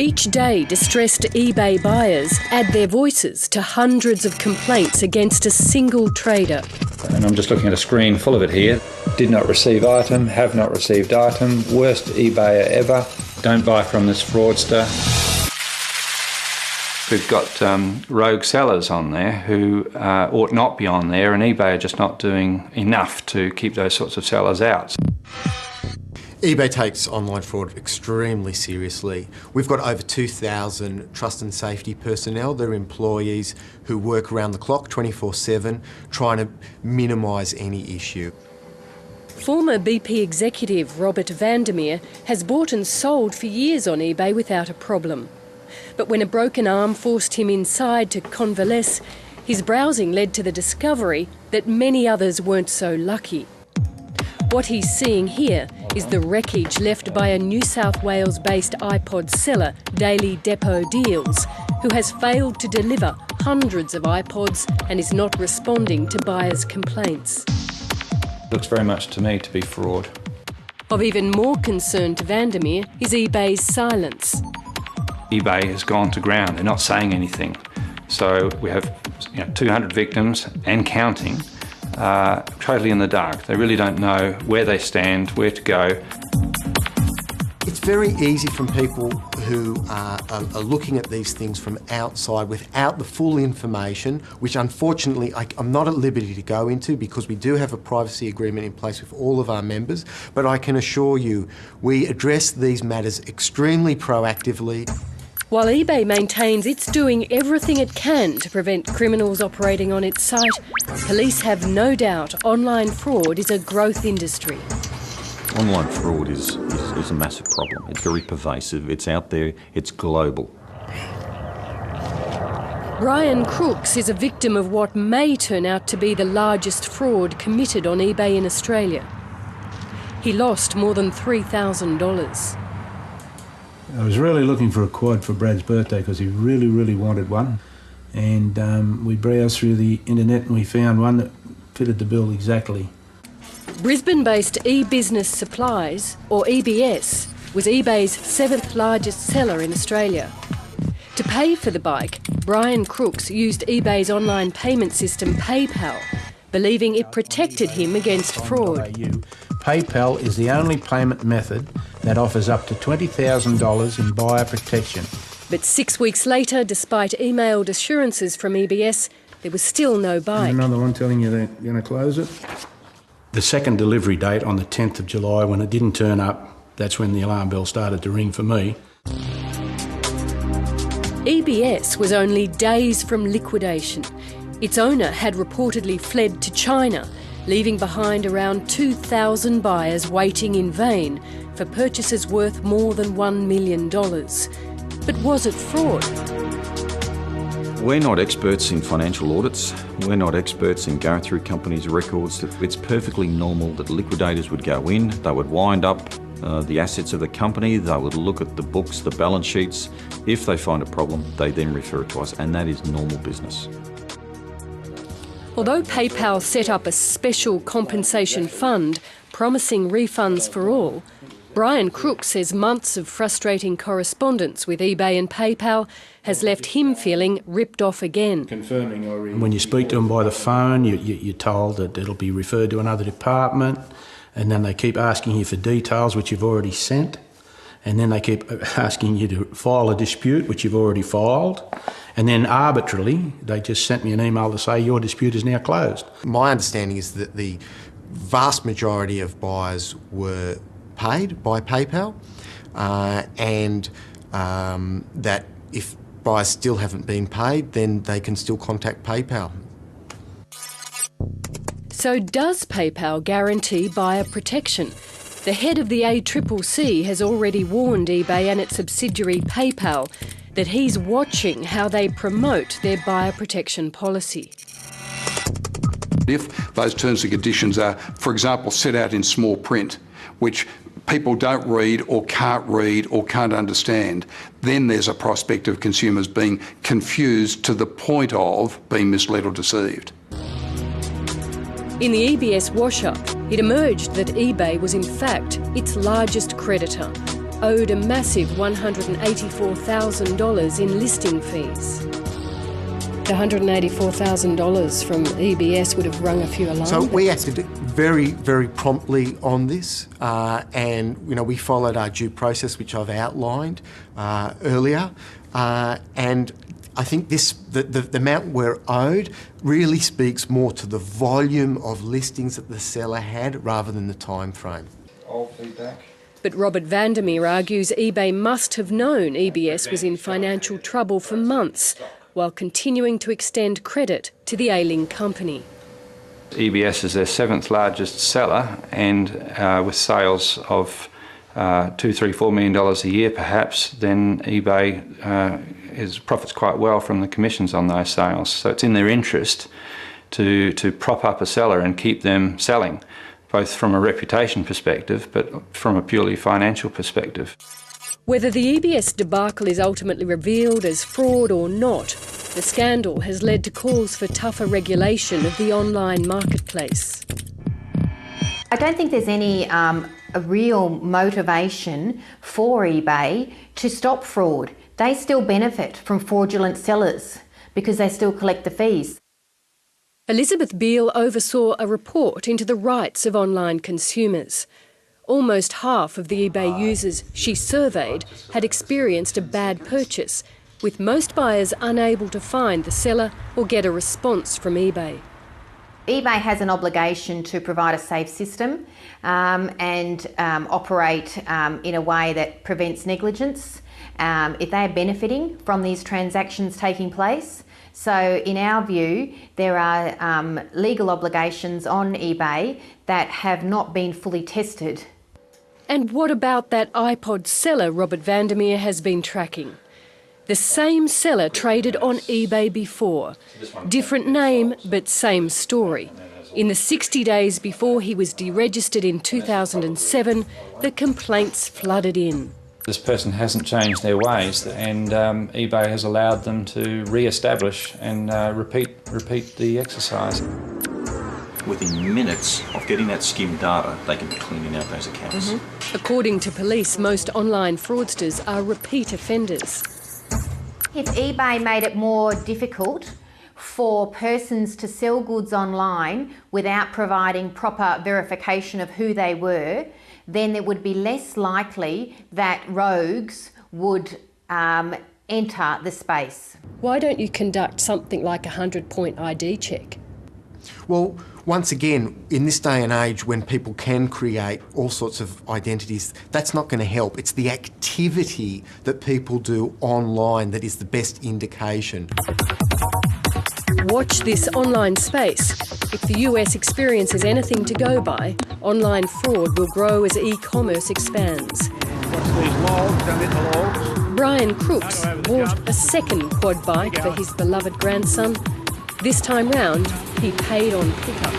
Each day, distressed eBay buyers add their voices to hundreds of complaints against a single trader. And I'm just looking at a screen full of it here. Did not receive item, have not received item, worst eBayer ever, don't buy from this fraudster. We've got rogue sellers on there who ought not be on there, and eBay are just not doing enough to keep those sorts of sellers out. eBay takes online fraud extremely seriously. We've got over 2,000 trust and safety personnel. They're employees who work around the clock 24/7 trying to minimise any issue. Former BP executive Robert Vandermeer has bought and sold for years on eBay without a problem. But when a broken arm forced him inside to convalesce, his browsing led to the discovery that many others weren't so lucky. What he's seeing here is the wreckage left by a New South Wales-based iPod seller, Daily Depot Deals, who has failed to deliver hundreds of iPods and is not responding to buyers' complaints. Looks very much to me to be fraud. Of even more concern to Vandermeer is eBay's silence. eBay has gone to ground. They're not saying anything. So we have 200 victims and counting, totally in the dark. They really don't know where they stand, where to go. It's very easy from people who are looking at these things from outside without the full information, which unfortunately I'm not at liberty to go into because we do have a privacy agreement in place with all of our members, but I can assure you we address these matters extremely proactively. While eBay maintains it's doing everything it can to prevent criminals operating on its site, police have no doubt online fraud is a growth industry. Online fraud is a massive problem. It's very pervasive, it's out there, it's global. Brian Crooks is a victim of what may turn out to be the largest fraud committed on eBay in Australia. He lost more than $3,000. I was really looking for a quad for Brad's birthday because he really, really wanted one. And we browsed through the internet and we found one that fitted the bill exactly. Brisbane-based eBusiness Supplies, or EBS, was eBay's 7th largest seller in Australia. To pay for the bike, Brian Crooks used eBay's online payment system PayPal, believing it protected him against fraud. PayPal is the only payment method that offers up to $20,000 in buyer protection. But 6 weeks later, despite emailed assurances from EBS, there was still no bike. Another one telling you they're going to close it. The second delivery date on the 10th of July, when it didn't turn up, that's when the alarm bell started to ring for me. EBS was only days from liquidation. Its owner had reportedly fled to China, leaving behind around 2,000 buyers waiting in vain for purchases worth more than $1 million. But was it fraud? We're not experts in financial audits. We're not experts in going through companies' records. It's perfectly normal that liquidators would go in, they would wind up the assets of the company, they would look at the books, the balance sheets. If they find a problem, they then refer it to us, and that is normal business. Although PayPal set up a special compensation fund promising refunds for all, Brian Crooks says months of frustrating correspondence with eBay and PayPal has left him feeling ripped off again. When you speak to them by the phone, you're told that it'll be referred to another department, and then they keep asking you for details which you've already sent, and then they keep asking you to file a dispute which you've already filed, and then arbitrarily they just sent me an email to say your dispute is now closed. My understanding is that the vast majority of buyers were paid by PayPal, and that if buyers still haven't been paid, then they can still contact PayPal. So does PayPal guarantee buyer protection? The head of the ACCC has already warned eBay and its subsidiary PayPal that he's watching how they promote their buyer protection policy. If those terms and conditions are, for example, set out in small print, which people don't read or can't understand, then there's a prospect of consumers being confused to the point of being misled or deceived. In the EBS wash-up, it emerged that eBay was in fact its largest creditor. owed a massive $184,000 in listing fees. The $184,000 from EBS would have rung a few alarm bells. So we acted very, very promptly on this, and we followed our due process, which I've outlined earlier, and I think the amount we're owed really speaks more to the volume of listings that the seller had rather than the time frame. All feedback. But Robert Vandermeer argues eBay must have known EBS was in financial trouble for months, while continuing to extend credit to the ailing company. EBS is their 7th largest seller, and with sales of $2, $3, $4 million a year perhaps, then eBay profits quite well from the commissions on those sales. So it's in their interest to prop up a seller and keep them selling, both from a reputation perspective but from a purely financial perspective. Whether the EBS debacle is ultimately revealed as fraud or not, the scandal has led to calls for tougher regulation of the online marketplace. I don't think there's any a real motivation for eBay to stop fraud. They still benefit from fraudulent sellers because they still collect the fees. Elizabeth Beale oversaw a report into the rights of online consumers. Almost half of the eBay users she surveyed had experienced a bad purchase, with most buyers unable to find the seller or get a response from eBay. eBay has an obligation to provide a safe system and operate in a way that prevents negligence if they are benefiting from these transactions taking place. So in our view, there are legal obligations on eBay that have not been fully tested. And what about that iPod seller Robert Vandermeer has been tracking? The same seller traded on eBay before. Different name, but same story. In the 60 days before he was deregistered in 2007, the complaints flooded in. This person hasn't changed their ways, and eBay has allowed them to re-establish and repeat the exercise. Within minutes of getting that skim data, they can be cleaning out those accounts. According to police, most online fraudsters are repeat offenders. If eBay made it more difficult for persons to sell goods online without providing proper verification of who they were, then it would be less likely that rogues would enter the space. Why don't you conduct something like a 100-point ID check? Well, once again, in this day and age when people can create all sorts of identities, that's not going to help. It's the activity that people do online that is the best indication. Watch this online space. If the US experiences anything to go by, online fraud will grow as e-commerce expands. What's these logs and little logs? Brian Crooks bought a second quad bike for his beloved grandson. This time round, he paid on pickup.